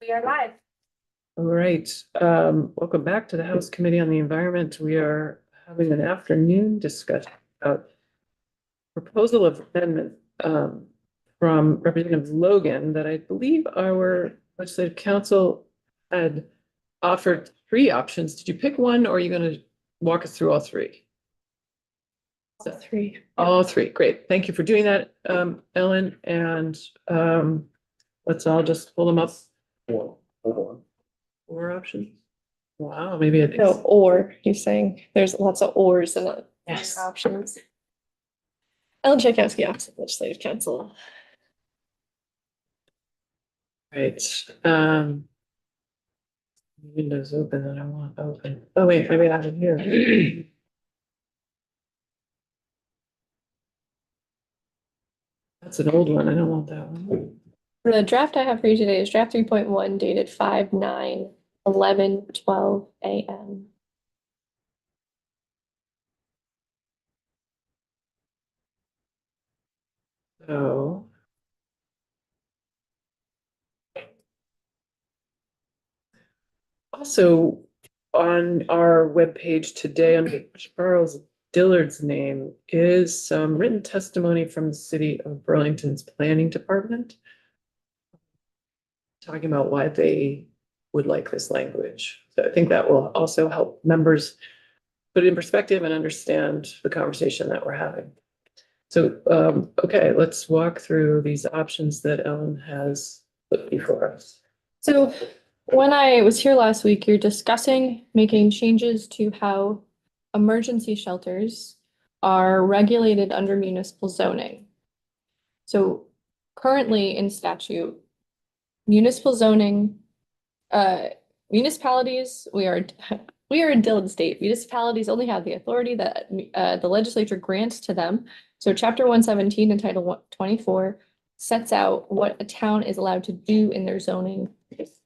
We are live. All right, welcome back to the House Committee on the Environment. We are having an afternoon discussion about proposal of amendment from Representative Logan that I believe our legislative council had offered three options. Did you pick one or are you going to walk us through all three? Three. All three, great. Thank you for doing that, Ellen, and let's all just pull them up. Four options. Wow, maybe it No, is. or he's saying there's lots of ors in the Yes. options. Ellen Tchaikovsky, Office of Legislative Counsel. Right, windows open that I want open. Oh, wait, maybe I have it here. That's an old one. I don't want that one. The draft I have for you today is draft 3.1 dated 5/9/11/12 a.m. So. Also, on our webpage today, under Charles Dillard's name is some written testimony from the City of Burlington's Planning Department, talking about why they would like this language. So I think that will also help members put it in perspective and understand the conversation that we're having. So, okay, let's walk through these options that Ellen has put before us. So when I was here last week, you're discussing making changes to how emergency shelters are regulated under municipal zoning. So currently in statute, municipal zoning, municipalities, we are in Dillon State. Municipalities only have the authority that the legislature grants to them. So Chapter 117 and Title 24 sets out what a town is allowed to do in their zoning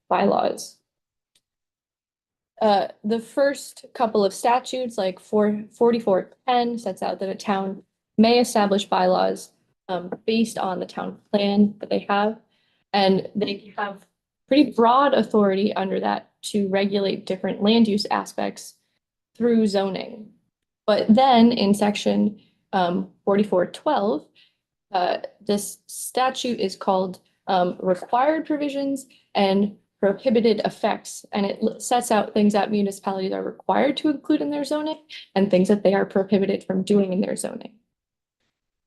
bylaws. The first couple of statutes, like 4410, sets out that a town may establish bylaws based on the town plan that they have. And they have pretty broad authority under that to regulate different land use aspects through zoning. But then in section 4412, this statute is called required provisions and prohibited effects, and it sets out things that municipalities are required to include in their zoning and things that they are prohibited from doing in their zoning.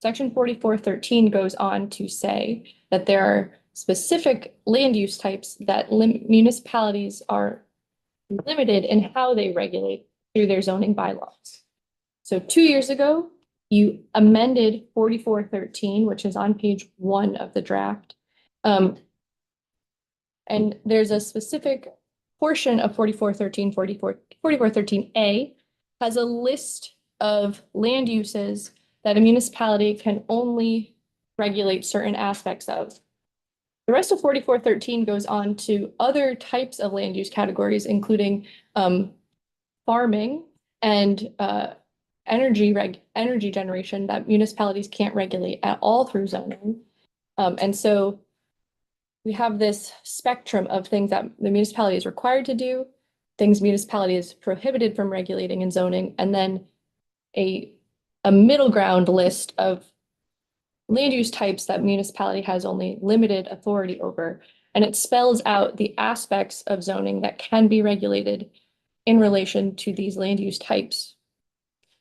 Section 4413 goes on to say that there are specific land use types that municipalities are limited in how they regulate through their zoning bylaws. So 2 years ago, you amended 4413, which is on page 1 of the draft. And there's a specific portion of 4413A has a list of land uses that a municipality can only regulate certain aspects of. The rest of 4413 goes on to other types of land use categories, including farming and energy generation that municipalities can't regulate at all through zoning. And so we have this spectrum of things that the municipality is required to do, things municipality is prohibited from regulating and zoning, and then a middle ground list of land use types that municipality has only limited authority over. And it spells out the aspects of zoning that can be regulated in relation to these land use types.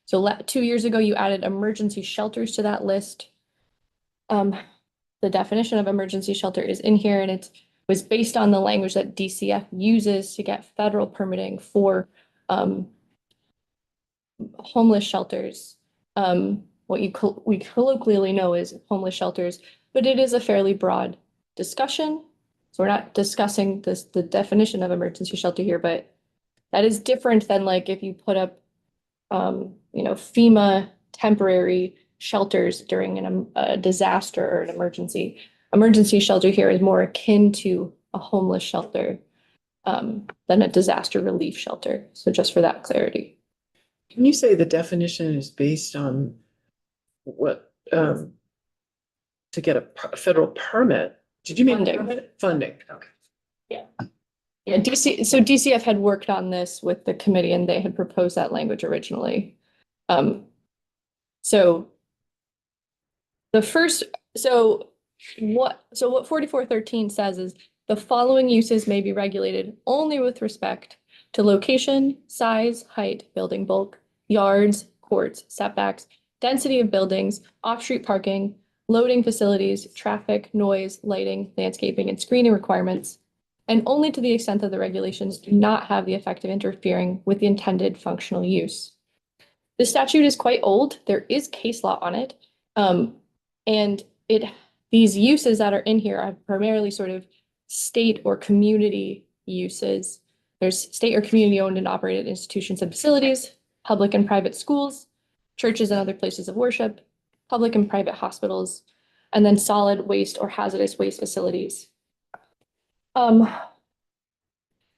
So 2 years ago, you added emergency shelters to that list. The definition of emergency shelter is in here, and it was based on the language that DCF uses to get federal permitting for homeless shelters. What we colloquially know as homeless shelters, but it is a fairly broad discussion. So we're not discussing the definition of emergency shelter here, but that is different than like if you put up FEMA temporary shelters during a disaster or an emergency. Emergency shelter here is more akin to a homeless shelter than a disaster relief shelter. So just for that clarity. Can you say the definition is based on what, to get a federal permit? Did you mean Funding. permit? Funding, okay. Yeah, DCF had worked on this with the committee and they had proposed that language originally. So the first, so what 4413 says is the following uses may be regulated only with respect to location, size, height, building bulk, yards, courts, setbacks, density of buildings, off-street parking, loading facilities, traffic, noise, lighting, landscaping, and screening requirements, and only to the extent that the regulations do not have the effect of interfering with the intended functional use. The statute is quite old. There is case law on it. And these uses that are in here are primarily sort of state or community uses. There's state or community owned and operated institutions and facilities, public and private schools, churches and other places of worship, public and private hospitals, and then solid waste or hazardous waste facilities.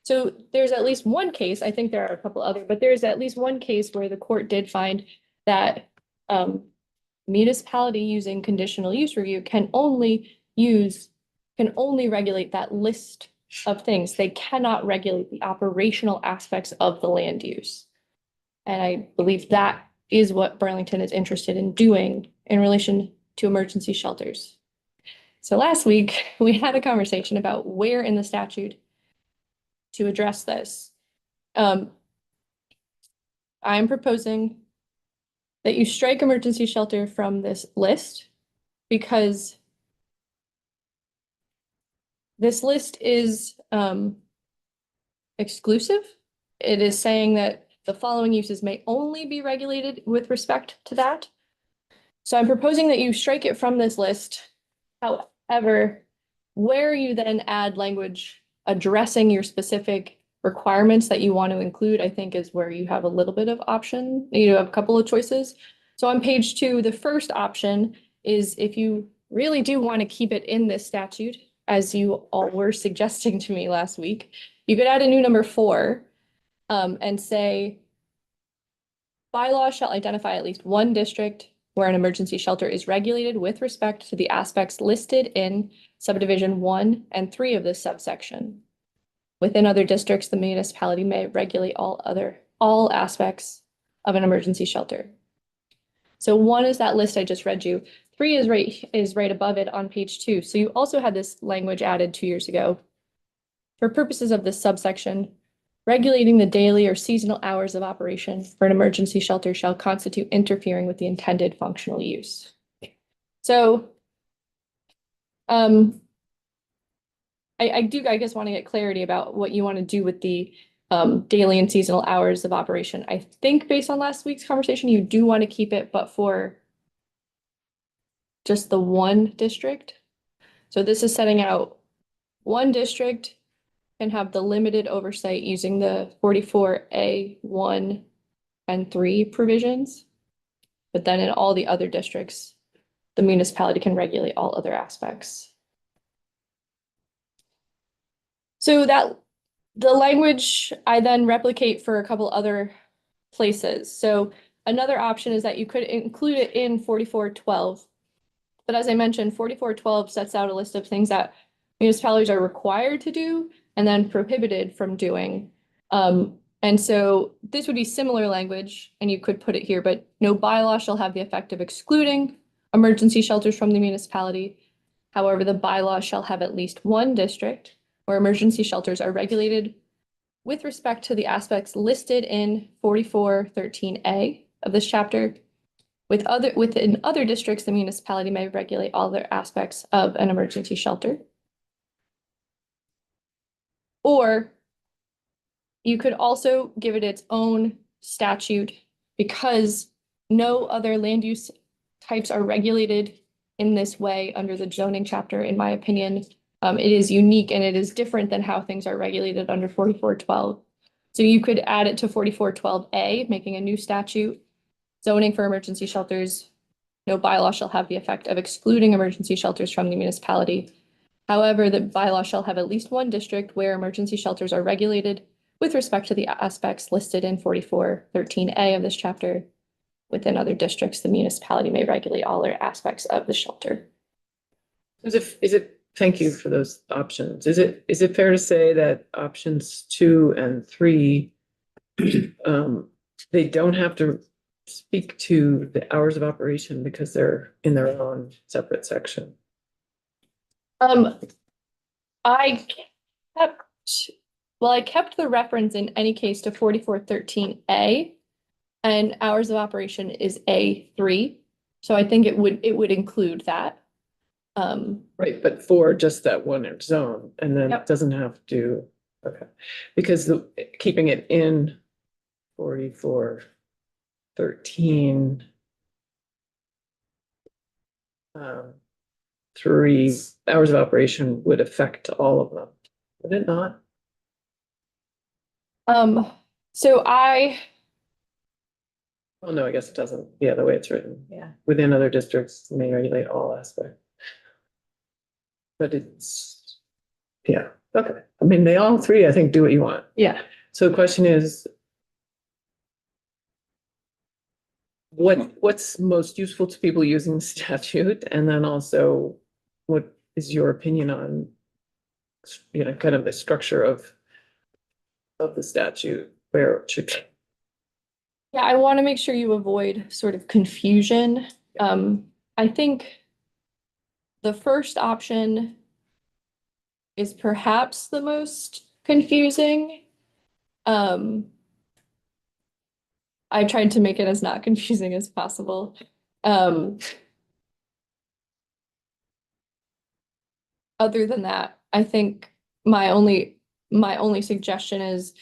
So there's at least one case, I think there are a couple other, but there's at least one case where the court did find that municipality using conditional use review can only regulate that list of things. They cannot regulate the operational aspects of the land use. And I believe that is what Burlington is interested in doing in relation to emergency shelters. So last week, we had a conversation about where in the statute to address this. I'm proposing that you strike emergency shelter from this list because this list is exclusive. It is saying that the following uses may only be regulated with respect to that. So I'm proposing that you strike it from this list. However, where you then add language addressing your specific requirements that you want to include, I think is where you have a little bit of option. You have a couple of choices. So on page 2, the first option is if you really do want to keep it in this statute, as you all were suggesting to me last week, you could add a new number 4 and say, bylaw shall identify at least one district where an emergency shelter is regulated with respect to the aspects listed in subdivision 1 and 3 of this subsection. Within other districts, the municipality may regulate all aspects of an emergency shelter. So 1 is that list I just read you. 3 is right above it on page 2. So you also had this language added 2 years ago. For purposes of this subsection, regulating the daily or seasonal hours of operation for an emergency shelter shall constitute interfering with the intended functional use. So I guess want to get clarity about what you want to do with the daily and seasonal hours of operation. I think based on last week's conversation, you do want to keep it, but for just the one district. So this is setting out one district can have the limited oversight using the 44A1 and 3 provisions. But then in all the other districts, the municipality can regulate all other aspects. So that the language I then replicate for a couple other places. So another option is that you could include it in 4412. But as I mentioned, 4412 sets out a list of things that municipalities are required to do and then prohibited from doing. And so this would be similar language, and you could put it here, but no bylaw shall have the effect of excluding emergency shelters from the municipality. However, the bylaw shall have at least one district where emergency shelters are regulated with respect to the aspects listed in 4413A of this chapter. Within other districts, the municipality may regulate all their aspects of an emergency shelter. Or you could also give it its own statute because no other land use types are regulated in this way under the zoning chapter, in my opinion. It is unique and it is different than how things are regulated under 4412. So you could add it to 4412A, making a new statute. Zoning for emergency shelters, no bylaw shall have the effect of excluding emergency shelters from the municipality. However, the bylaw shall have at least one district where emergency shelters are regulated with respect to the aspects listed in 4413A of this chapter. Within other districts, the municipality may regulate all their aspects of the shelter. Is it thank you for those options. Is it fair to say that options 2 and 3, they don't have to speak to the hours of operation because they're in their own separate section? I kept, I kept the reference in any case to 4413A, and hours of operation is A3. So I think it would include that. Right, but for just that one zone, and then it Yep. doesn't have to, okay, because keeping it in 4413. 3 hours of operation would affect all of them, would it not? So Well, no, I guess it doesn't. Yeah, the way it's written. Yeah. Within other districts may regulate all aspects. But it's, yeah, okay. I mean, they all 3, I think, do what you want. Yeah. So the question is, what's most useful to people using the statute? And then also, what is your opinion on, kind of the structure of the statute, where it should go? Yeah, I want to make sure you avoid sort of confusion. I think the first option is perhaps the most confusing. I tried to make it as not confusing as possible. Other than that, I think my only suggestion is,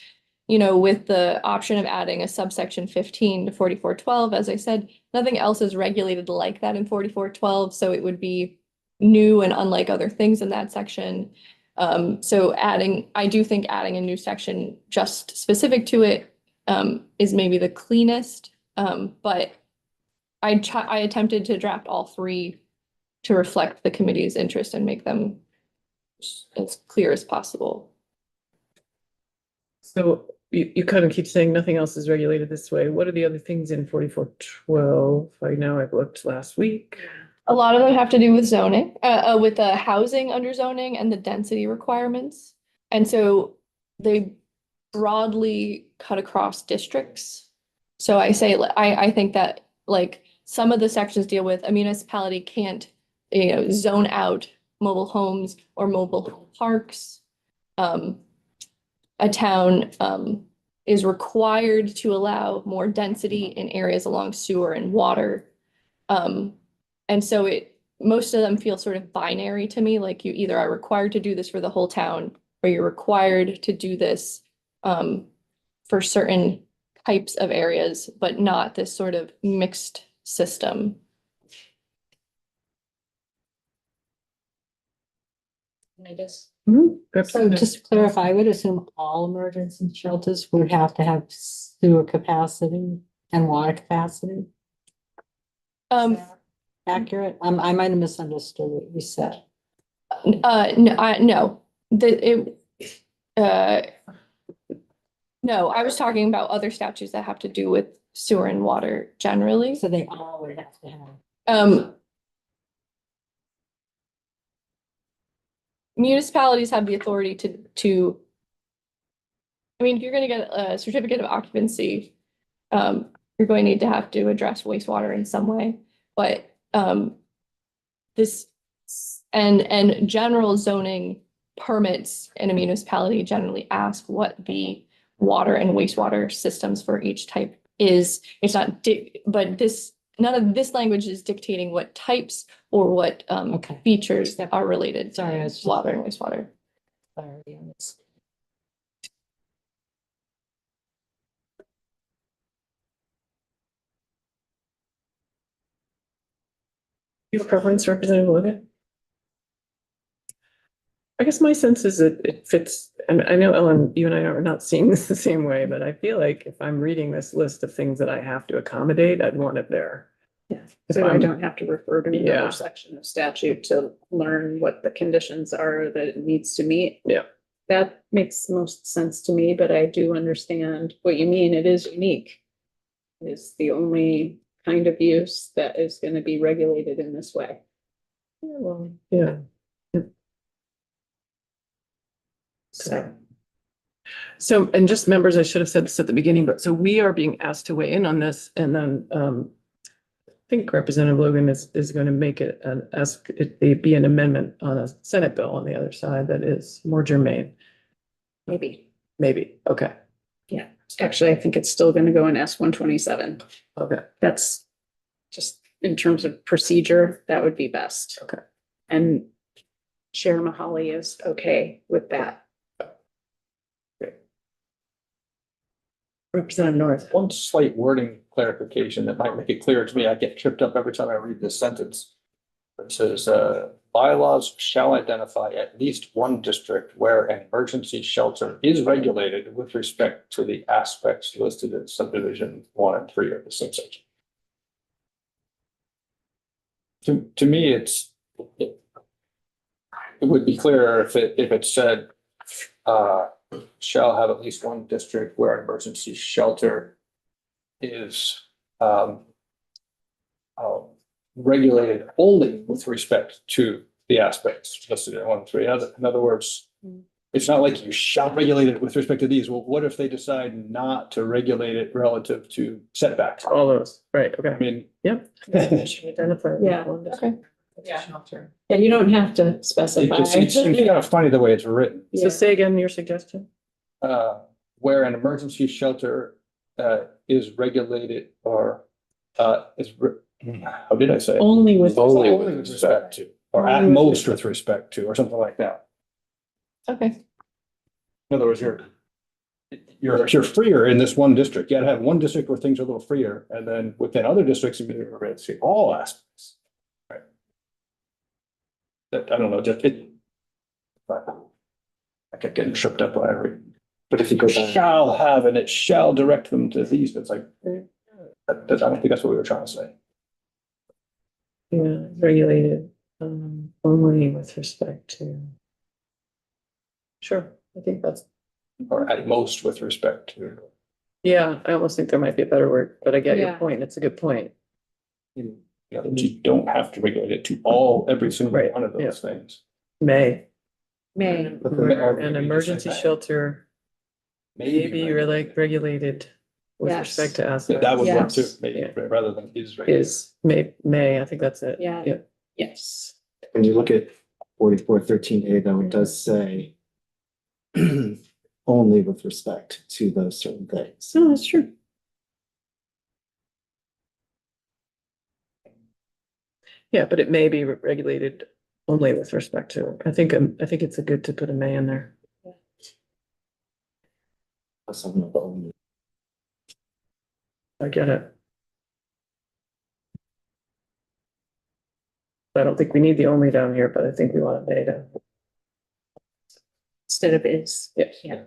with the option of adding a subsection 15 to 4412, as I said, nothing else is regulated like that in 4412, so it would be new and unlike other things in that section. So I do think adding a new section just specific to it is maybe the cleanest. But I attempted to draft all 3 to reflect the committee's interest and make them as clear as possible. So you kind of keep saying nothing else is regulated this way. What are the other things in 4412? I know I've looked last week. A lot of them have to do with zoning, with the housing under zoning and the density requirements. And so they broadly cut across districts. So I think that like some of the sections deal with a municipality can't, zone out mobile homes or mobile home parks. A town is required to allow more density in areas along sewer and water. And so most of them feel sort of binary to me, like you either are required to do this for the whole town, or you're required to do this for certain types of areas, but not this sort of mixed system. I just, Mhm. so just to clarify, I would assume all emergency shelters would have to have sewer capacity and water capacity. Accurate? I might have misunderstood what you said. No, no, I was talking about other statutes that have to do with sewer and water generally. So they all would have to have. Municipalities have the authority to, I mean, if you're gonna get a certificate of occupancy, you're going to have to address wastewater in some way, but, this, and general zoning permits in a municipality generally ask what the water and wastewater systems for each type is. It's not, but none of this language is dictating what types or what Okay. features that are related Sorry, I to was just- water and wastewater. Clarity on this. Your preference, Representative Logan? I guess my sense is that it fits, and I know Ellen, you and I are not seeing this the same way, but I feel like if I'm reading this list of things that I have to accommodate, I'd want it there. Yeah, If so I I'm- don't have to refer to Yeah. another section of statute to learn what the conditions are that it needs to meet. Yeah. That makes most sense to me, but I do understand what you mean. It is unique. It's the only kind of use that is gonna be regulated in this way. Yeah, well, yeah. So, and just members, I should have said this at the beginning, but so we are being asked to weigh in on this and then, I think Representative Logan is going to make it ask it be an amendment on a Senate bill on the other side that is more germane. Maybe. Maybe. Okay. Yeah. Actually, I think it's still gonna go in S-127. Okay. That's just in terms of procedure, that would be best. Okay. And Chair Mahali is okay with that. Representative North. One slight wording clarification that might make it clearer to me. I get tripped up every time I read this sentence. It says, bylaws shall identify at least one district where an emergency shelter is regulated with respect to the aspects listed in subdivision 1 and 3 of the same section. To me, it would be clearer if it said, shall have at least one district where an emergency shelter is regulated only with respect to the aspects listed in 1 and 3. In other words, it's not like you shall regulate it with respect to these. Well, what if they decide not to regulate it relative to setbacks? All those, right, I okay. mean, Yep. Identify. Yeah. Okay. Shelter. Yeah, you don't have to specify. it seems kind of funny the way it's written. So say again your suggestion. Where an emergency shelter is regulated or how did I say it? Only with. Only with respect to, or at most with respect to, or something like that. Okay. In other words, you're freer in this one district. You gotta have one district where things are a little freer, and then within other districts, you can see all aspects. Right. That, I don't know, just it. I kept getting tripped up when I read. But if you go shall have, and it shall direct them to these, it's like, I don't think that's what we were trying to say. Yeah, regulated, only with respect to. Sure, I think that's, Or at most with respect to. yeah, I almost think there might be a better word, but I get your Yeah. point. It's a good point. You know, that you don't have to regulate it to every single Right, one of yeah. those things. May. May. Or An maybe emergency just say shelter may be regulated with Yes. respect to Yeah, aspects. that would work too, Yes. maybe, Yeah. rather than is regulated. Is, may, I think that's it. Yeah. Yes. When you look at 4413A, though, it does say only with respect to those certain things. No, that's true. Yeah, but it may be regulated only with respect to, I think it's a good to put a may in there. Some of the only. I get it. I don't think we need the only down here, but I think we want a may down. Instead of is. Yeah. Yeah.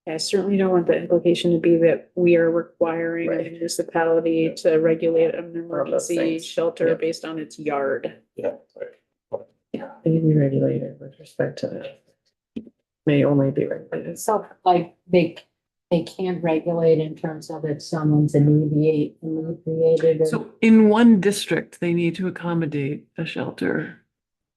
I certainly don't want the implication to be that we are requiring a Right. municipality to regulate an emergency things. shelter Yeah. based on its yard. Yeah, right. May be regulated with respect to that. May only be regulated. So like they can't regulate in terms of if someone's inebriated or, So in one district, they need to accommodate a shelter.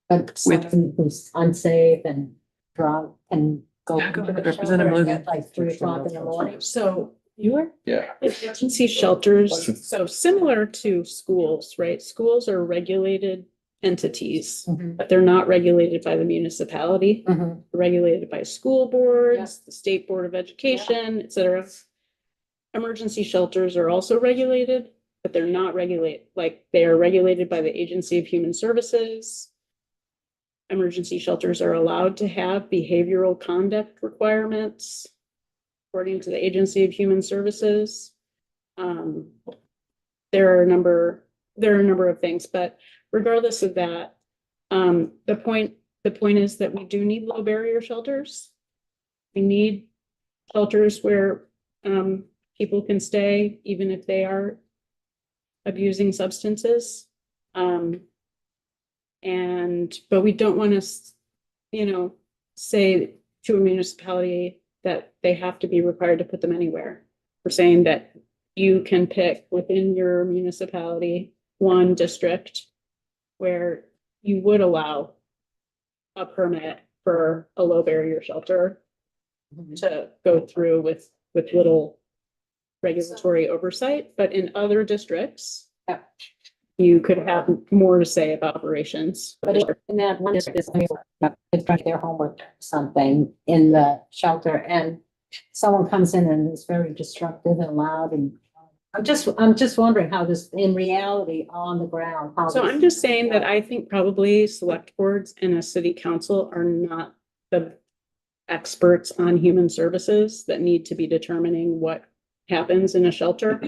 but someone who's unsafe and drunk and go. Yeah, go into ahead, the Representative shelter Logan. at like 3 o'clock in the morning. So you are Yeah. emergency shelters, so similar to schools, right? Schools are regulated entities, Mhm, but they're not regulated by the municipality. mhm. Regulated by school boards, the State Board of Education, et cetera. Emergency shelters are also regulated, but they're not they are regulated by the Agency of Human Services. Emergency shelters are allowed to have behavioral conduct requirements according to the Agency of Human Services. There are a number of things, but regardless of that, the point is that we do need low barrier shelters. We need shelters where people can stay even if they are abusing substances. But we don't want to, say to a municipality that they have to be required to put them anywhere. We're saying that you can pick within your municipality one district where you would allow a permit for a low barrier shelter to go through with little regulatory oversight, but in other districts, Yeah. you could have more to say about operations. But in that one district, it's trying their homework, or something in the shelter, and someone comes in and is very destructive and loud, and I'm just wondering how this, in reality, on the ground, how. So this- I'm just saying that I think probably select boards and a city council are not the experts on human services that need to be determining what happens in a shelter.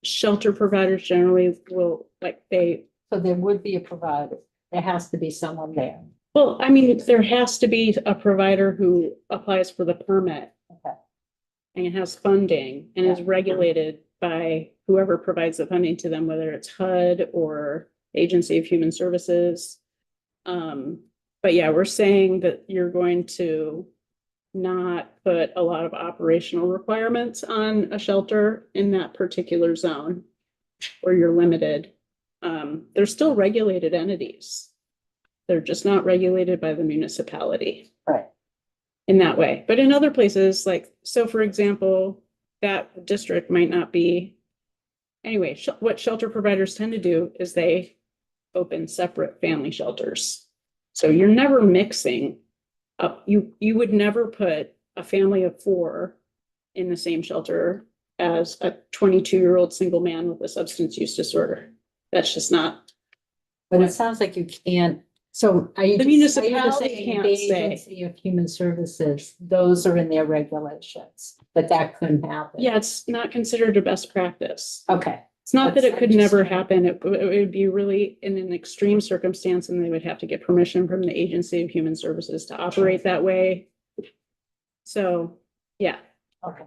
Shelter providers generally will, like, So there would be a provider, there has to be someone there. well, I mean, there has to be a provider who applies for the permit. Okay. And it has funding and is regulated by whoever provides the funding to them, whether it's HUD or Agency of Human Services. But yeah, we're saying that you're going to not put a lot of operational requirements on a shelter in that particular zone where you're limited. They're still regulated entities. They're just not regulated by the municipality. Right. In that way, but in other places, like, so for example, that district might not be. Anyway, what shelter providers tend to do is they open separate family shelters. So you're never mixing up, you would never put a family of 4 in the same shelter as a 22-year-old single man with a substance use disorder. That's just not. But it sounds like you can't, so are you? The just- are you just municipality saying can't the say. Agency of Human Services, those are in their regulations, but that couldn't happen. Yeah, it's not considered a best practice. Okay, It's not that it That's could never interesting. happen. It would be really in an extreme circumstance and they would have to get permission from the Agency of Human Services to operate that way. So, yeah, okay.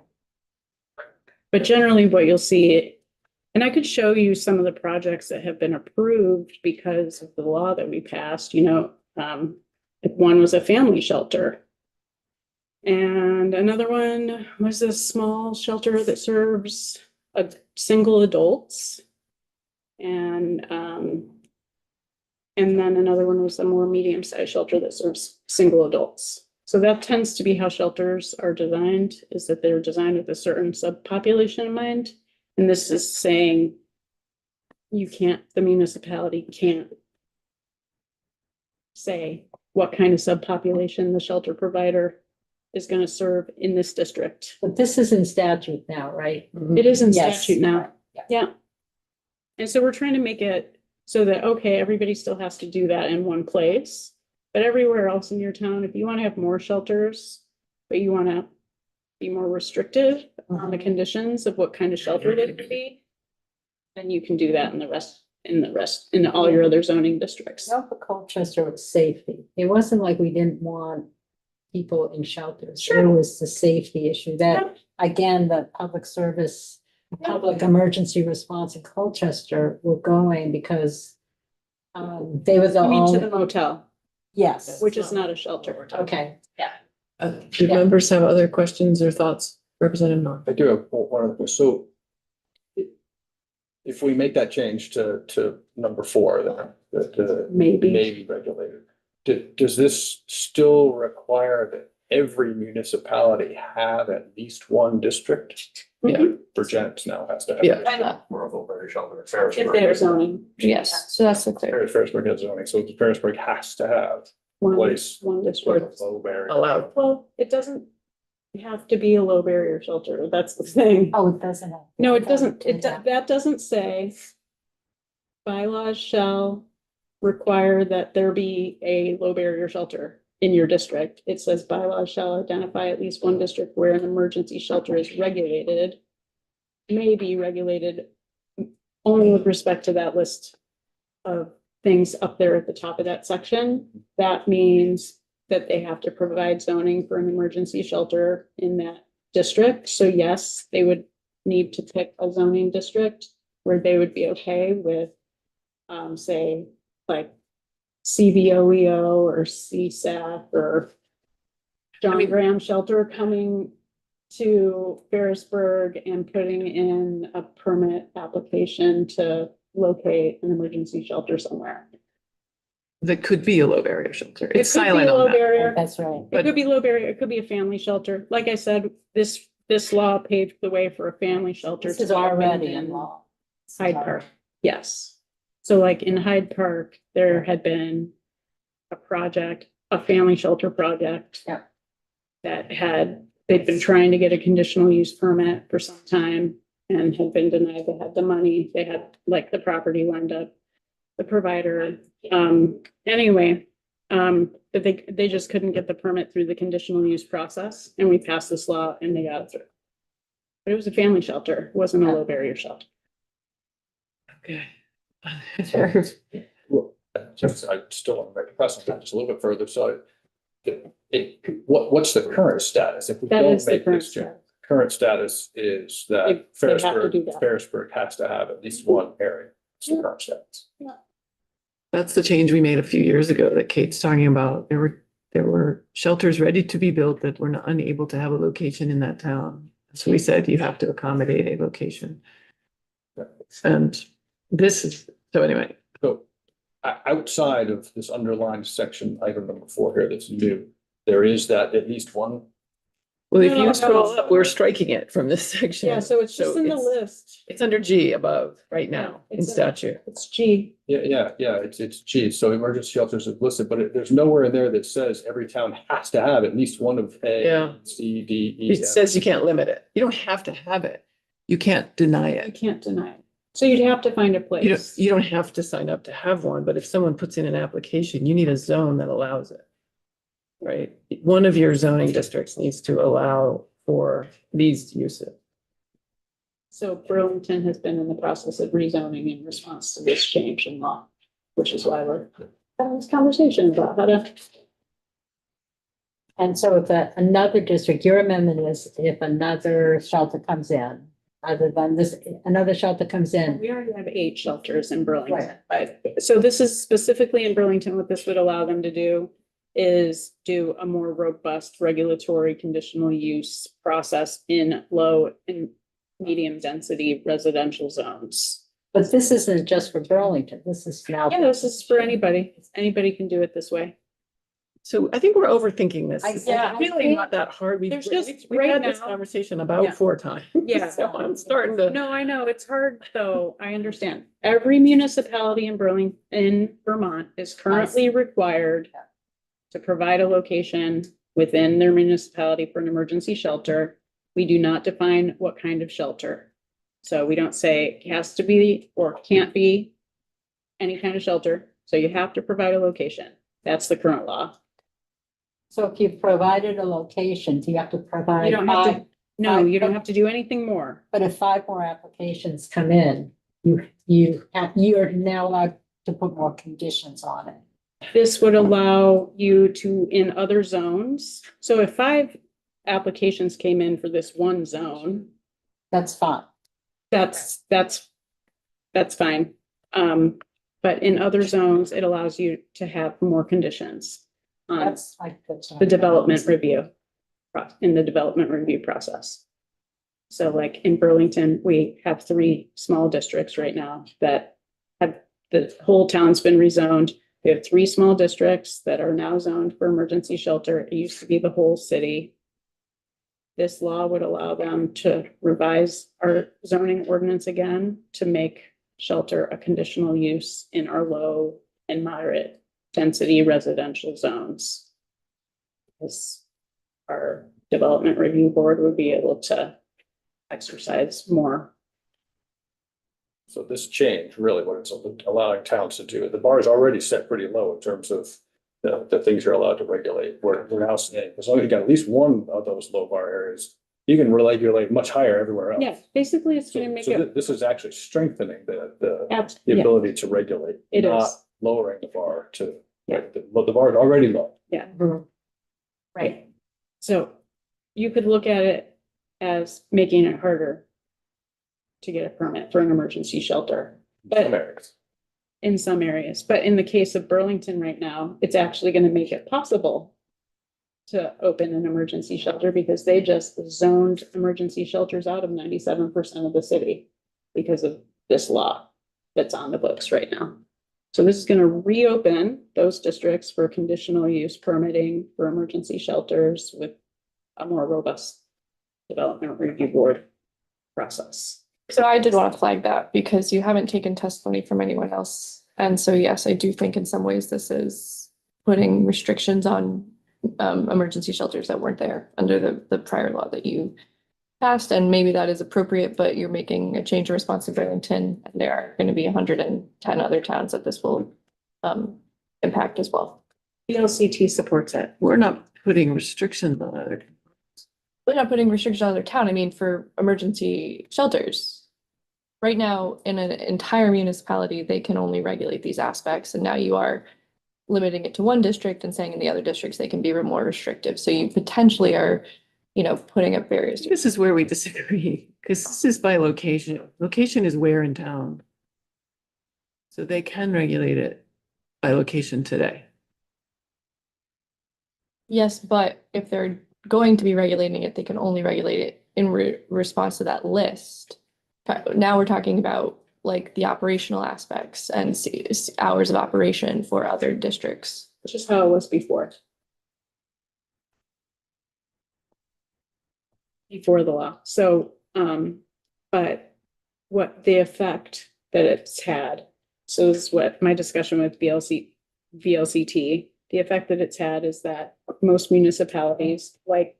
but generally what you'll see, and I could show you some of the projects that have been approved because of the law that we passed, one was a family shelter. And another one was a small shelter that serves single adults. And then another one was a more medium-sized shelter that serves single adults. So that tends to be how shelters are designed, is that they're designed with a certain subpopulation in mind. And this is saying the municipality can't say what kind of subpopulation the shelter provider is going to serve in this district. But this is in statute now, right? It is in Yes. statute now. Yeah. Yeah. And so we're trying to make it so that, okay, everybody still has to do that in one place. But everywhere else in your town, if you want to have more shelters, but you want to be more restrictive on the conditions of what kind of shelter they could be, then you can do that in all your other zoning districts. No, for Colchester, it's safety. It wasn't like we didn't want people in shelters. Sure. There was the safety issue that, again, the public service, public emergency response in Colchester were going because they were the I mean, to the only, motel, yes, which is not a shelter. okay. Do Yeah. members have other questions or thoughts? Representative North? I do have one other, so. If we make that change to number 4, then the Maybe. maybe regulated. Does this still require that every municipality have at least one district? Mhm. Virginians now has to have. Yeah. Why not? We're a little very shelter. If they are zoning. Yes, so that's the clear. Ferrisburg has zoning, so Ferrisburg has to have One place one with district. a low barrier. Allowed. Well, it doesn't have to be a low barrier shelter. That's the thing. Oh, it doesn't have. No, it doesn't. Yeah. That doesn't say bylaws shall require that there be a low barrier shelter in your district. It says bylaws shall identify at least one district where an emergency shelter is regulated, may be regulated only with respect to that list of things up there at the top of that section. That means that they have to provide zoning for an emergency shelter in that district. So yes, they would need to pick a zoning district where they would be okay with, say, like CVOEO or CSAC or John Graham Shelter coming to Ferrisburg and putting in a permit application to locate an emergency shelter somewhere. that could be a low barrier shelter. It It's could be silent low on that. barrier. That's right. It could be low barrier, it could be a family shelter. Like I said, this law paved the way for a family shelter. This to is open already in in law. This is Hyde already- Park, yes. So like in Hyde Park, there had been a project, a family shelter project. Yeah. They'd been trying to get a conditional use permit for some time and had been denied. They had the money, they had like the property lined up. The provider, anyway, but they just couldn't get the permit through the conditional use process, and we passed this law and they got it through. But it was a family shelter, it wasn't a low barrier shelter. Okay. Well, just, I still want to make a precedent just a little bit further, so what's the current status? If we That don't is the make current this change, status. current status is They that have to do Ferrisburg, that. Ferrisburg has to have at least one area. It's the current status. That's the change we made a few years ago that Kate's talking about. There were shelters ready to be built that were not unable to have a location in that town. So we said you have to accommodate a location. And this is, so anyway, So outside of this underlined section, item number 4 here that's new, there is that at least one. well, if No, you scroll no. up, we're striking it from this section. Yeah, so it's just in the list. It's under G above right now in It's- statute. It's G. Yeah, it's G. So emergency shelters is listed, but there's nowhere in there that says every town has to have at least one of Yeah. A, C, D, E. It F. says you can't limit it. You don't have to have it. You can't deny You it. can't deny it. So you'd have to find a place. You don't have to sign up to have one, but if someone puts in an application, you need a zone that allows it. Right? One of your zoning districts needs to allow for these uses. So Burlington has been in the process of rezoning in response to this change in law, which is why we're having this conversation about how to. And so if another district, your amendment is if another shelter comes in, other than this, another shelter comes in, We already have 8 shelters in Burlington, but so this is specifically in Burlington, what this would allow them to do is do a more robust regulatory conditional use process in low and medium density residential zones. but this isn't just for Burlington, this is now. Yeah, this is for anybody. Anybody can do it this way. So I think we're overthinking this. I- It's yeah, I really think not that hard. there's just We've right had this now- conversation about Yeah. 4 times. Yeah. So I'm starting to. No, I know, it's hard though. I understand. Every municipality in Burlington, in Vermont is currently required to provide a location within their municipality for an emergency shelter. We do not define what kind of shelter. So we don't say it has to be or can't be any kind of shelter. So you have to provide a location. That's the current law. So if you've provided a location, do you have to provide? You don't have to, five- no, you don't have to do anything more. But if 5 more applications come in, you're now allowed to put more conditions on it. This would allow you to, in other zones, so if 5 applications came in for this one zone, That's fine. that's fine. But in other zones, it allows you to have more conditions on That's like. the development review, in the development review process. So like in Burlington, we have 3 small districts right now that have, the whole town's been rezoned. We have 3 small districts that are now zoned for emergency shelter. It used to be the whole city. This law would allow them to revise our zoning ordinance again to make shelter a conditional use in our low and moderate density residential zones. This, our development review board would be able to exercise more. So this change, really what it's allowing towns to do, the bar is already set pretty low in terms of the things you're allowed to regulate. We're now saying, as long as you got at least one of those low bar areas, you can regulate much higher everywhere else. Yeah, basically it's gonna So, make so it. this is actually strengthening the Yeah, ability to regulate, It not is. lowering the bar to, Yeah. the bar is already low. yeah, Mhm. right. So you could look at it as making it harder to get a permit for an emergency shelter. in some areas. In some areas, but in the case of Burlington right now, it's actually gonna make it possible to open an emergency shelter because they just zoned emergency shelters out of 97% of the city because of this law that's on the books right now. So this is gonna reopen those districts for conditional use permitting for emergency shelters with a more robust development review board process. So I did want to flag that because you haven't taken testimony from anyone else. And so, yes, I do think in some ways this is putting restrictions on emergency shelters that weren't there under the prior law that you passed. And maybe that is appropriate, but you're making a change of response to Burlington. And there are going to be 110 other towns that this will impact as well. VLCT supports it. We're not putting restrictions on it. We're not putting restrictions on their town. I mean, for emergency shelters. Right now, in an entire municipality, they can only regulate these aspects. And now you are limiting it to one district and saying in the other districts, they can be more restrictive. So you potentially are, putting up barriers. This is where we disagree, because this is by location. Location is where in town. So they can regulate it by location today. Yes, but if they're going to be regulating it, they can only regulate it in response to that list. Now we're talking about like the operational aspects and hours of operation for other districts. Which is how it was before. Before the law. So, but what the effect that it's had, so this is what my discussion with VLCT, the effect that it's had is that most municipalities like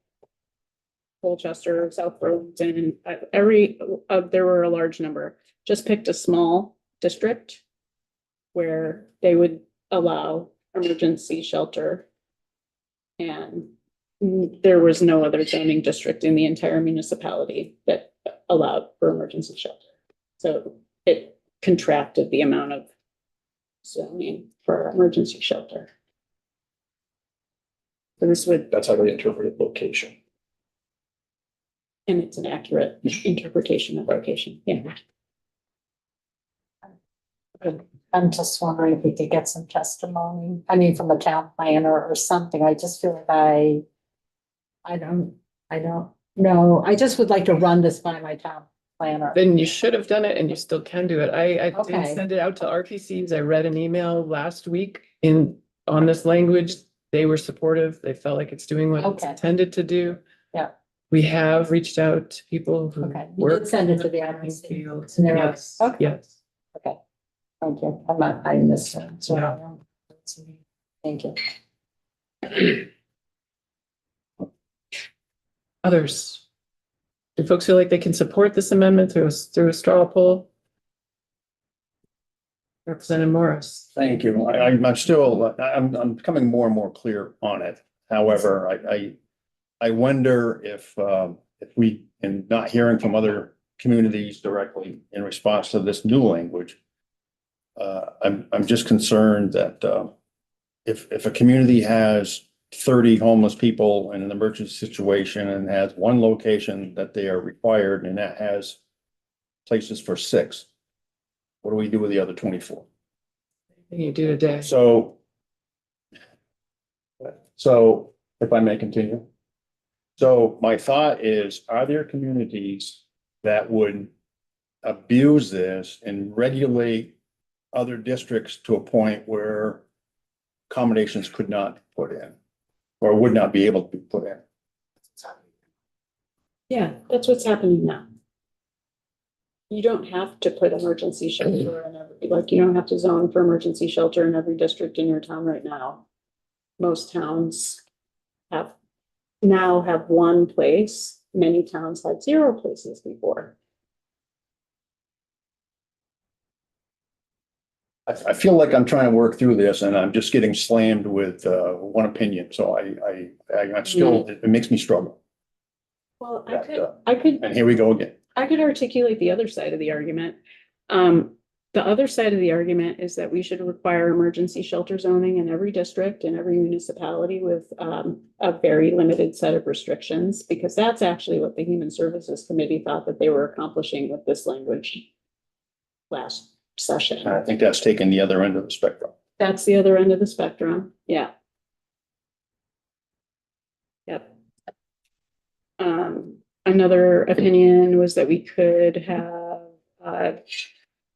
Colchester, South Burlington, there were a large number, just picked a small district where they would allow emergency shelter. And there was no other zoning district in the entire municipality that allowed for emergency shelter. So it contracted the amount of zoning for emergency shelter. So this would, That's how they interpreted location. and it's an accurate interpretation of location, yeah. I'm just wondering if we could get some testimony, I mean, from a town planner or something. I just feel like I don't know. I just would like to run this by my town planner. Then you should have done it and you still can do it. I did Okay. send it out to RPCs. I read an email last week on this language. They were supportive. They felt like it's doing what it's Okay. intended to do. Yeah. We have reached out to people who Okay, you work. did send it to the in RPC. fields. And they're- Yes, okay. yes. Okay, thank you. I missed it. So I don't- Thank you. Others? Do folks feel like they can support this amendment through a straw poll? Representative Morris. Thank you. I'm still, I'm becoming more and more clear on it. However, I wonder if we, in not hearing from other communities directly in response to this new language, I'm just concerned that if a community has 30 homeless people in an emergency situation and has one location that they are required and that has places for 6, what do we do with the other 24? What do you do today? So if I may continue. So my thought is, are there communities that would abuse this and regulate other districts to a point where accommodations could not be put in or would not be able to be put in? Yeah, that's what's happening now. You don't have to put emergency shelter in every, like, you don't have to zone for emergency shelter in every district in your town right now. Most towns now have one place. Many towns had 0 places before. I feel like I'm trying to work through this and I'm just getting slammed with one opinion. So I'm still, it makes me struggle. Well, I And here we go again. I could articulate the other side of the argument. The other side of the argument is that we should require emergency shelter zoning in every district and every municipality with a very limited set of restrictions, because that's actually what the Human Services Committee thought that they were accomplishing with this language last session. And I think that's taking the other end of the spectrum. That's the other end of the spectrum. Yeah. Yep. Another opinion was that we could have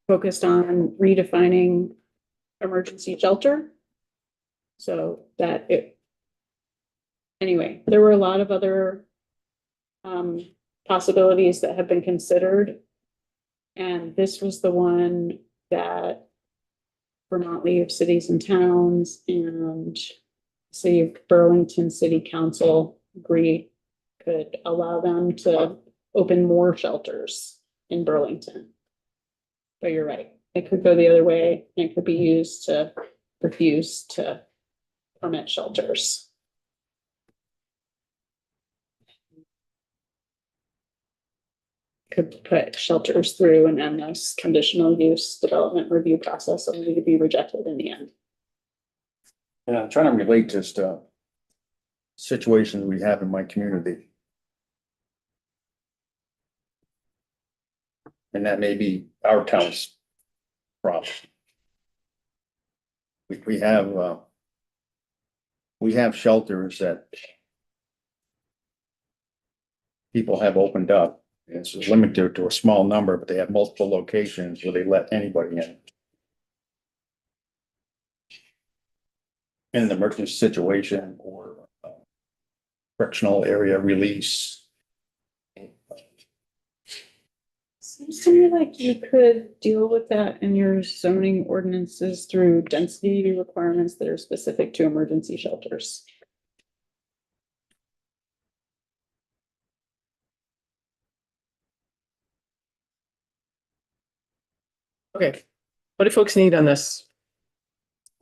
focused on redefining emergency shelter. So that it. Anyway, there were a lot of other possibilities that have been considered. And this was the one that Vermont League of Cities and Towns and City of Burlington City Council agreed could allow them to open more shelters in Burlington. But you're right, it could go the other way, and it could be used to refuse to permit shelters. Could put shelters through an endless conditional use development review process only to be rejected in the end. Yeah, I'm trying to relate this to situations we have in my community. And that may be our town's problem. We have shelters that people have opened up. It's limited to a small number, but they have multiple locations where they let anybody in. In an emergency situation or correctional area release. Seems to me like you could deal with that in your zoning ordinances through density requirements that are specific to emergency shelters. Okay, what do folks need on this?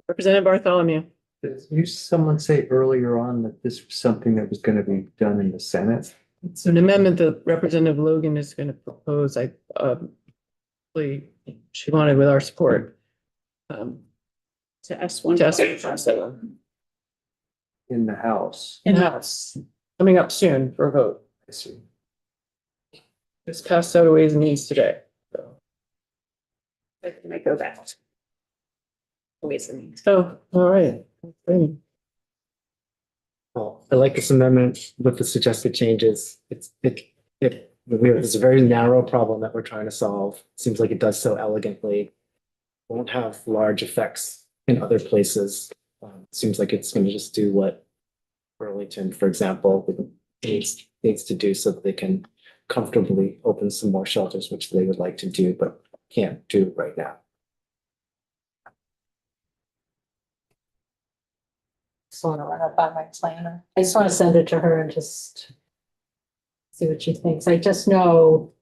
Representative Bartholomew. Did you someone say earlier on that this was something that was gonna be done in the Senate? It's an amendment that Representative Logan is going to propose. She wanted with our support. To S1. To S1. In the House. In-house, coming up soon for a vote. I see. This passed out of Ways and Means today. So. It may go back. Ways and means. Oh, all right. Great. Well, I like this amendment with the suggested changes. It's a very narrow problem that we're trying to solve. Seems like it does so elegantly. Won't have large effects in other places. Seems like it's gonna just do what Burlington, for example, needs to do so that they can comfortably open some more shelters, which they would like to do, but can't do right now. Just want to run it by my planner. I just want to send it to her and just see what she thinks. I just know,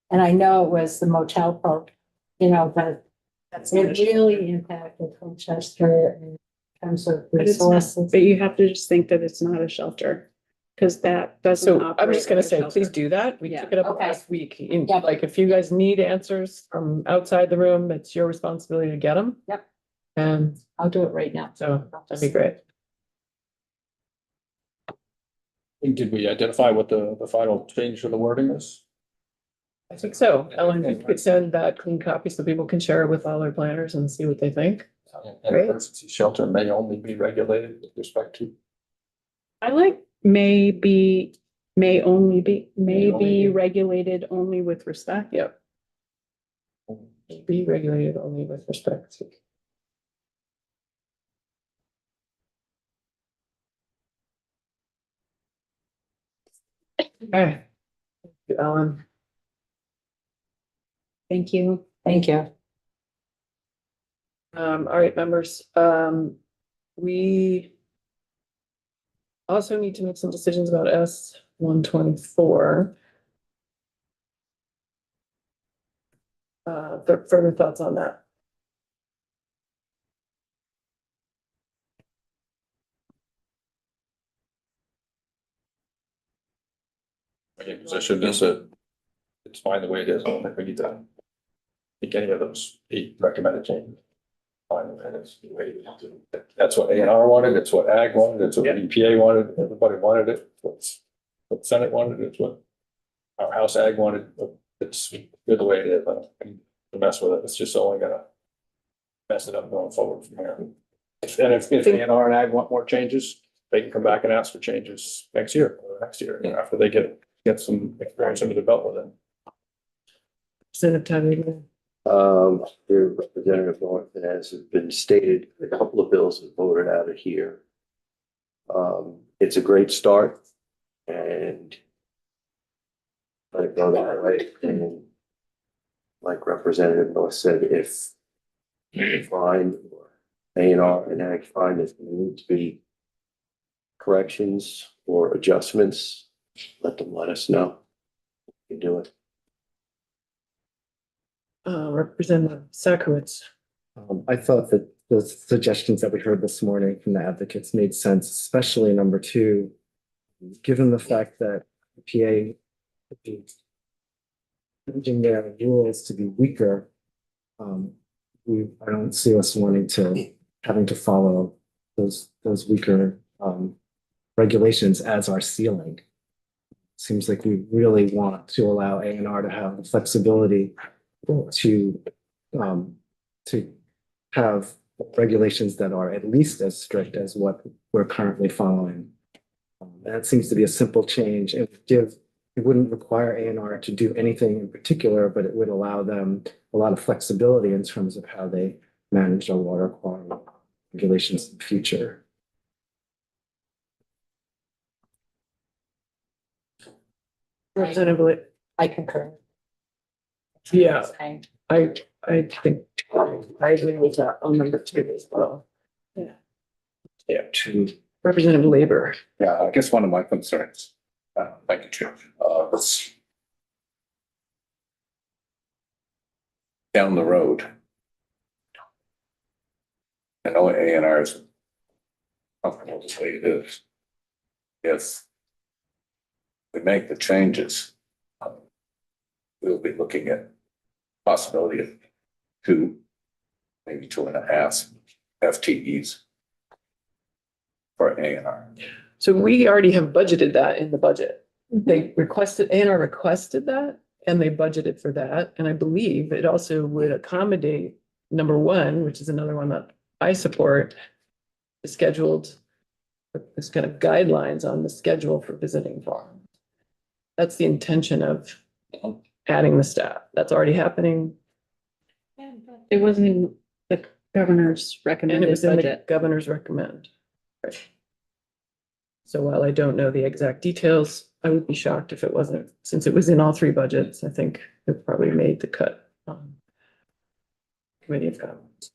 and I know it was the motel program, but it really impacted Colchester in terms of But it's not, resources. but you have to just think that it's not a shelter. Cause that doesn't So I'm operate just gonna like a say, shelter. please do that. We Yeah. took it up Okay. last week. Yeah. Like, if you guys need answers from outside the room, it's your responsibility to get them. Yep. And I'll do it right now. so that'd be great. Did we identify what the final change to the wording is? I think so. Ellen, if you could send that clean copy so people can share it with all their planners and see what they think. An Great. emergency shelter may only be regulated with respect to. I like may only be be. regulated only with respect. Yep. Be regulated only with respect to. Okay. Thank you, Ellen. Thank you. Thank you. All right, members, we also need to make some decisions about S-124. Further thoughts on that? My position is that it's fine the way it is. I don't think we need to make any of those 8 recommended changes. Fine, and it's the way it is. That's what A&R wanted, it's what Ag wanted, it's what EPA wanted, everybody wanted it, what Senate wanted, it's what our House Ag wanted. It's good the way it is. I don't think to mess with it. It's just only gonna mess it up going forward from here. If A&R and Ag want more changes, they can come back and ask for changes next year or next year, after they get some experience under the belt with it. Representative Tony, Dear Representative Norton, as has been stated, a couple of bills have voted out of here. It's a great start and let it go that way. And like Representative North said, if you find or A&R and Ag find that there need to be corrections or adjustments, let them let us know. You can do it. Representative Sakowitz. I thought that the suggestions that we heard this morning from the advocates made sense, especially number two, given the fact that the PA would be changing their rules to be weaker. I don't see us having to follow those weaker regulations as our ceiling. Seems like we really want to allow A&R to have the flexibility to have regulations that are at least as strict as what we're currently following. That seems to be a simple change. It wouldn't require A&R to do anything in particular, but it would allow them a lot of flexibility in terms of how they manage their water quality regulations in the future. Representative Lee. I concur. Yeah, I think I agree with that on number two as well. Yeah, two. Representative Labor. Yeah, I guess one of my concerns, thank you, Chair, was down the road. I know A&R is comfortable the way it is. If we make the changes, we'll be looking at possibility of 2, maybe 2.5 FTEs for A&R. So we already have budgeted that in the budget. They requested, A&R requested that and they budgeted for that. And I believe it also would accommodate number one, which is another one that I support, the scheduled, this kind of guidelines on the schedule for visiting farms. That's the intention of adding the staff. That's already happening. It wasn't in the governor's And it recommended was in the budget. governor's recommend. Right. So while I don't know the exact details, I would be shocked if it wasn't, since it was in all three budgets, I think it probably made the cut. Committee of Comments.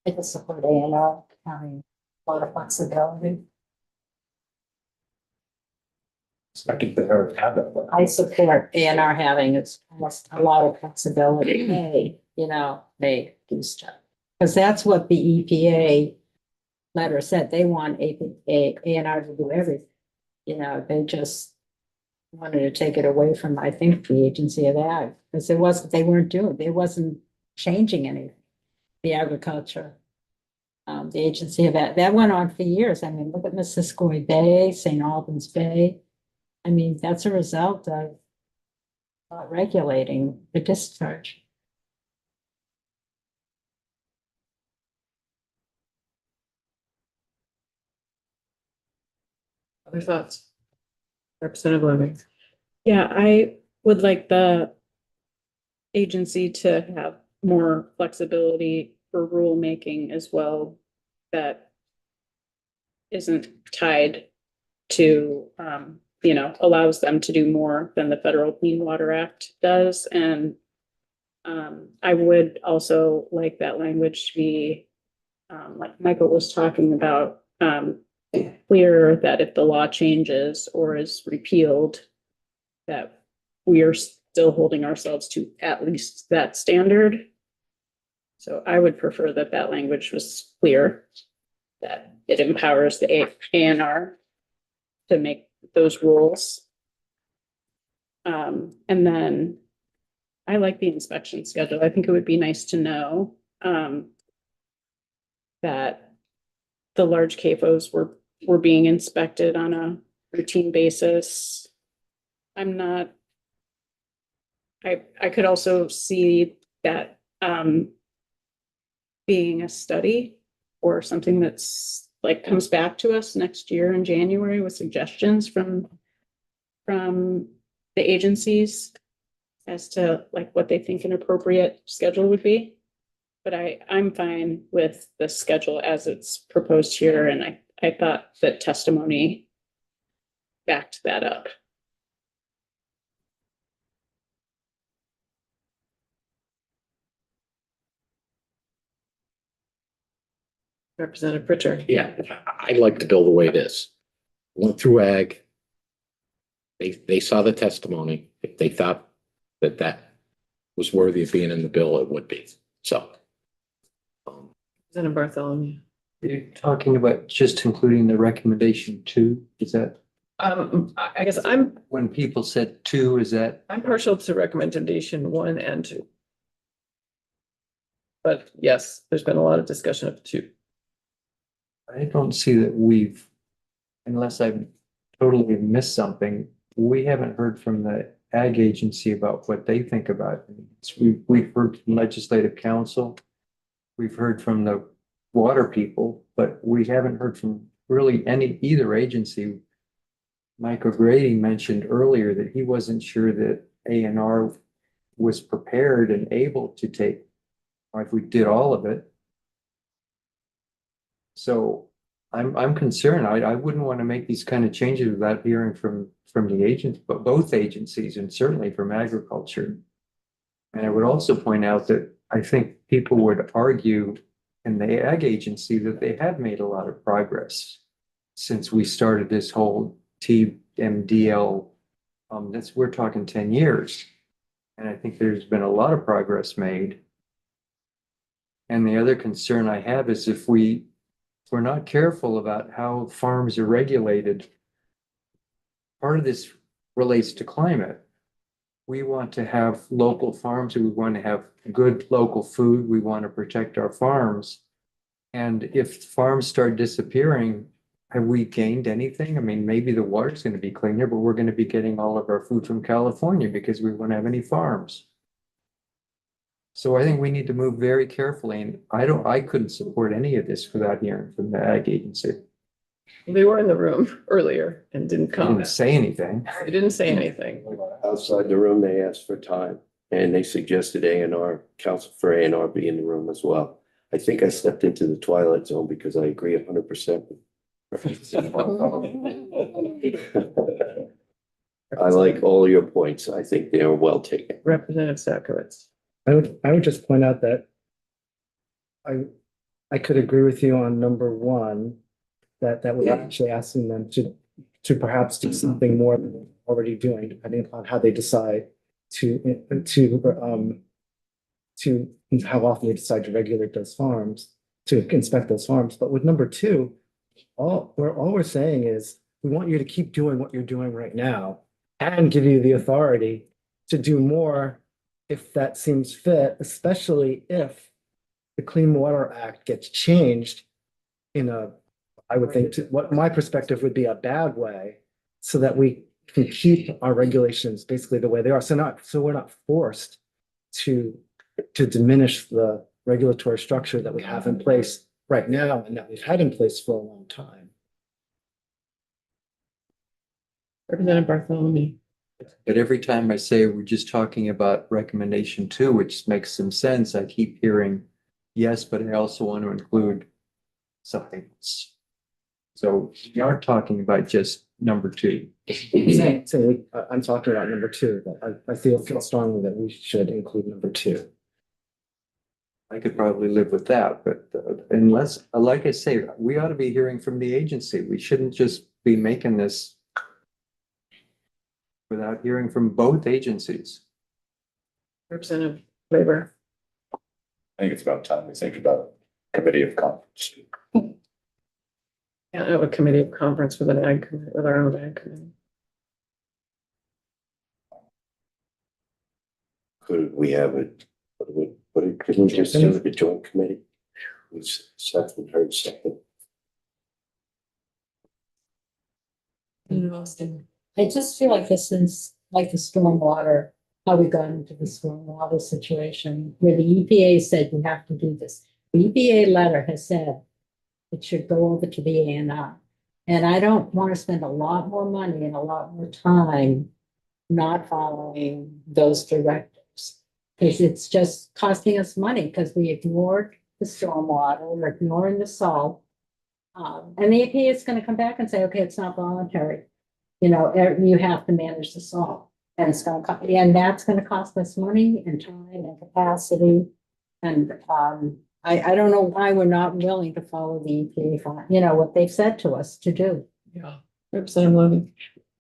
I just support A&R having a lot of flexibility. Expecting the her to have that. I support A&R having it's almost a lot of flexibility. Hey, they do stuff. Because that's what the EPA letter said. They want A&R to do everything. They just wanted to take it away from, I think, the Agency of Ag. Because they wasn't changing anything. The agriculture. The Agency of Ag, that went on for years. I mean, look at Missisquoi Bay, St. Albans Bay. I mean, that's a result of not regulating the discharge. Other thoughts? Representative Levy. Yeah, I would like the agency to have more flexibility for rulemaking as well that isn't tied to, allows them to do more than the Federal Clean Water Act does. And I would also like that language to be, like Michael was talking about, clear that if the law changes or is repealed, that we are still holding ourselves to at least that standard. So I would prefer that that language was clear, that it empowers the A&R to make those rules. And then I like the inspection schedule. I think it would be nice to know that the large CAFOs were being inspected on a routine basis. I could also see that being a study or something that's like comes back to us next year in January with suggestions from the agencies as to like what they think an appropriate schedule would be. But I'm fine with the schedule as it's proposed here, and I thought that testimony backed that up. Representative Pritchard. Yeah, I like the bill the way it is. Went through ag. They saw the testimony. If they thought that that was worthy of being in the bill, it would be. So. Representative Bartholomew. You're talking about just including the recommendation two, is that, I guess I'm when people said two, is that? partial to recommendation 1 and 2. But yes, there's been a lot of discussion of 2. I don't see that we've, unless I've totally missed something, we haven't heard from the ag agency about what they think about it. We've heard from legislative council. We've heard from the water people, but we haven't heard from really either agency. Mike O'Grady mentioned earlier that he wasn't sure that A&R was prepared and able to take, or if we did all of it. So I'm concerned. I wouldn't want to make these kind of changes without hearing from the agents, but both agencies, and certainly from agriculture. And I would also point out that I think people would argue in the ag agency that they have made a lot of progress since we started this whole TMDL. We're talking 10 years. And I think there's been a lot of progress made. And the other concern I have is if we're not careful about how farms are regulated, part of this relates to climate. We want to have local farms, we want to have good local food, we want to protect our farms. And if farms start disappearing, have we gained anything? I mean, maybe the water's going to be cleaner, but we're going to be getting all of our food from California because we won't have any farms. So I think we need to move very carefully, and I couldn't support any of this without hearing from the ag agency. They were in the room earlier and didn't They comment. didn't say anything. They didn't say anything. Outside the room, they asked for time and they suggested A&R, counsel for A&R be in the room as well. I think I stepped into the twilight zone because I agree 100%. I like all your points. I think they are well taken. Representative Sakowicz. I would just point out that I could agree with you on number one, that we're actually asking them to perhaps do something more than they're already doing, depending upon how they decide to how often they decide to regulate those farms, to inspect those farms. But with number two, all we're saying is we want you to keep doing what you're doing right now and give you the authority to do more if that seems fit, especially if the Clean Water Act gets changed in I would think what my perspective would be a bad way, so that we can keep our regulations basically the way they are. So we're not forced to diminish the regulatory structure that we have in place right now and that we've had in place for a long time. Representative Bartholomew. But every time I say we're just talking about recommendation two, which makes some sense, I keep hearing yes, but I also want to include something else. So we aren't talking about just number two. I'm talking about number two, but I feel strongly that we should include number two. I could probably live with that, but unless, like I say, we ought to be hearing from the agency. We shouldn't just be making this without hearing from both agencies. Representative Weber. I think it's about time we think about committee of conference. Can't have a committee of conference with an ag committee, with our own ag committee. Could we have it? Couldn't we just do the joint committee? Seth and heard something. I just feel like this is like the stormwater, how we got into the stormwater situation where the EPA said you have to do this. The EPA letter has said it should go over to the A&R. And I don't want to spend a lot more money and a lot more time not following those directives. Because it's just costing us money because we ignored the stormwater, we're ignoring the salt. And the EPA is gonna come back and say, okay, it's not voluntary. You know, you have to manage the salt. And it's gonna, and that's gonna cost us money and time and capacity. And, I don't know why we're not willing to follow the EPA, you know, what they've said to us to do. Yeah. Representative Levy.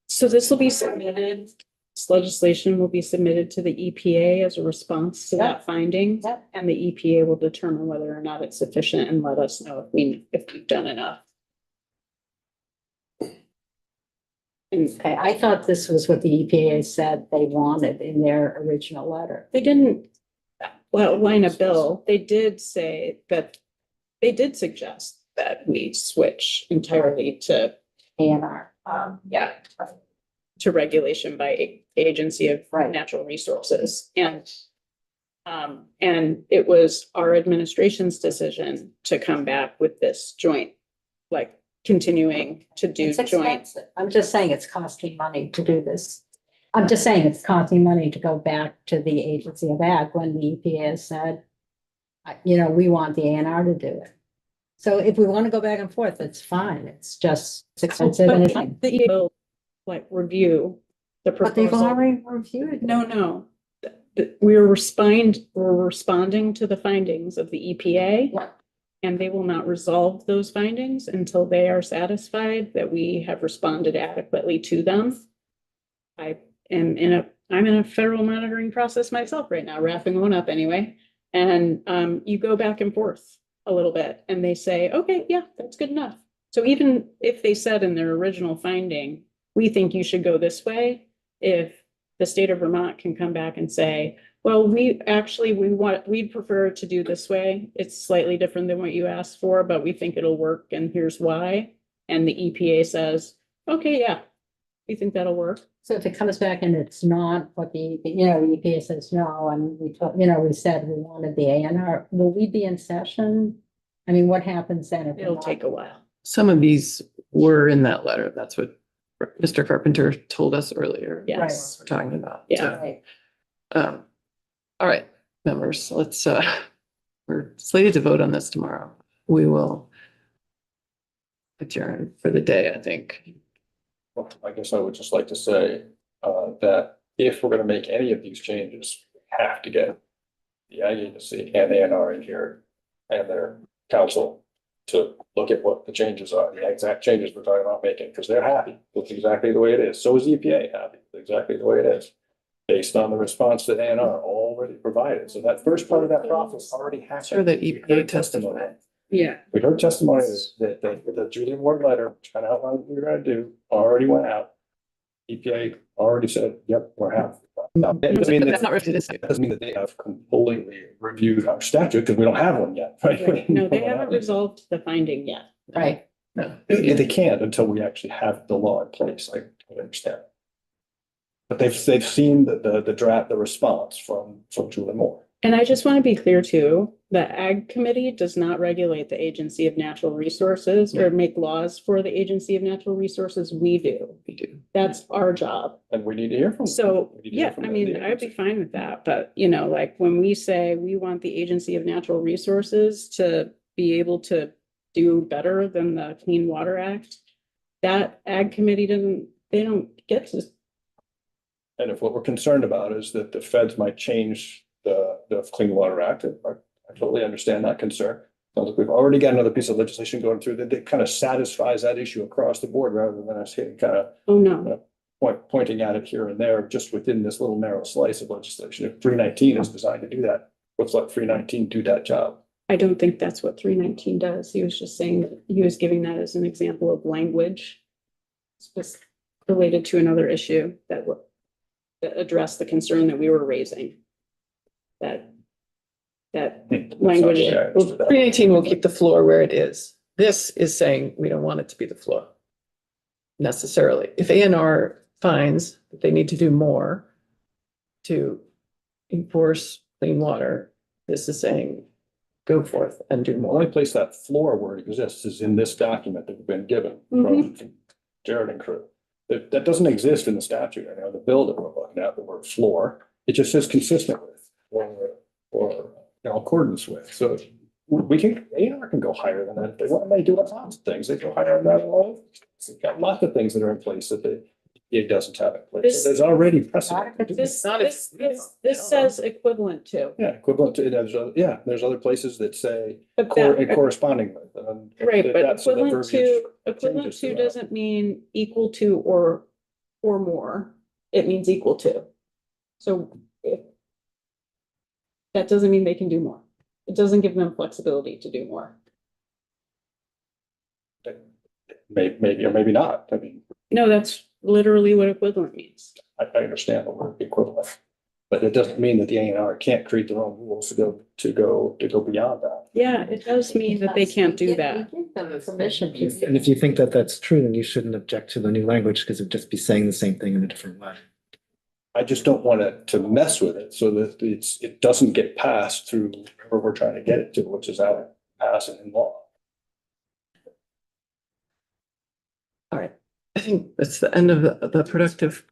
So this will be submitted, this legislation will be submitted to the EPA as a response to that finding. Yep. And the EPA will determine whether or not it's sufficient and let us know if we've done enough. And Okay, I thought this was what the EPA said they wanted in their original letter. they didn't, well, line a bill, they did say that, they did suggest that we switch entirely to, A&R. yeah, to regulation by agency of Right. natural resources. And it was our administration's decision to come back with this joint, like continuing to do It's joint. expensive. I'm just saying it's costing money to do this. I'm just saying it's costing money to go back to the agency of ag when the EPA said, you know, we want the A&R to do it. So if we want to go back and forth, it's fine. It's just it's expensive and it's. But the EPA will like review the But they've proposal. already reviewed. No. We're responding to the findings of the EPA. Yeah. And they will not resolve those findings until they are satisfied that we have responded adequately to them. I'm in a federal monitoring process myself right now, wrapping one up anyway. And you go back and forth a little bit and they say, okay, yeah, that's good enough. So even if they said in their original finding, we think you should go this way, if the state of Vermont can come back and say, well, we'd prefer to do this way. It's slightly different than what you asked for, but we think it'll work and here's why. And the EPA says, okay, yeah, we think that'll work. So if it comes back and it's not what the EPA says no, and we said we wanted the A&R, will we be in session? I mean, what happens then if? we're It'll not? take a while. Some of these were in that letter. That's what Mr. Carpenter told us earlier. Yes. We're talking about. Yeah. Right. All right, members, let's, we're slated to vote on this tomorrow. We will adjourn for the day, I think. Well, I guess I would just like to say, that if we're gonna make any of these changes, we have to get the ag agency and A&R in here and their council to look at what the changes are, the exact changes we're talking about making, because they're happy with exactly the way it is. So is EPA happy with exactly the way it is, based on the response that A&R already provided. So that first part of that process already happened. Sure that We EPA heard testified. Yeah. We heard testimony that the Julian Ward letter, which kind of outlined what we were gonna do, already went out. EPA already said, yep, we're happy. Now, that doesn't mean That's that- not refuted. That doesn't mean that they have completely reviewed our statute, because we don't have one yet, right? No, they haven't resolved the finding yet. Right. No. They can't until we actually have the law in place, I understand. But they've seen the draft, the response from Julie Moore. And I just want to be clear too, the Ag Committee does not regulate the Agency of Natural Resources or make laws for the Agency of Natural Resources. We do. We do. That's our job. And we need to hear from. So, we need to hear yeah, from I the mean, I'd be agency. fine with that, but you know, like when we say we want the Agency of Natural Resources to be able to do better than the Clean Water Act, that Ag Committee they don't get to. And if what we're concerned about is that the feds might change the Clean Water Act, I totally understand that concern. Sounds like we've already got another piece of legislation going through that kind of satisfies that issue across the board, rather than us hitting kind of Oh, no. pointing at it here and there, just within this little narrow slice of legislation. If 319 is designed to do that, let's let 319 do that job. I don't think that's what 319 does. He was just saying that he was giving that as an example of language related to another issue that addressed the concern that we were raising. That language. Yeah, I understood that. 319 will keep the floor where it is. This is saying we don't want it to be the floor necessarily. If A&R finds that they need to do more to enforce clean water, this is saying go forth and do The more. only place that floor word exists is in this document that we've been given from Jared and crew. That doesn't exist in the statute, I know, the bill that we're looking at, the word floor, it just says consistent with, or, you know, accordance with, so we can, A&R can go higher than that, if they want, they do lots of things, they go higher than that. We've got lots of things that are in place that it doesn't have in place, This- so there's already precedent. to do This, that. this says equivalent to, Yeah, equivalent to, there's other places that say but that, corresponding with. and right, but that's the equivalent verbiage equivalent changes to that. doesn't mean equal to or more. It means equal to. So if that doesn't mean they can do more. It doesn't give them flexibility to do more. Maybe or maybe not, I mean, No, that's literally what equivalent means. I understand the word equivalent. But it doesn't mean that the A&R can't create their own rules to go beyond that. Yeah, it does mean that they can't do that. We give them permission to. And if you think that that's true, then you shouldn't object to the new language because it'd just be saying the same thing in a different way. I just don't want it to mess with it so that it doesn't get passed through where we're trying to get it to, which is out passing in law. All right, I think that's the end of the productive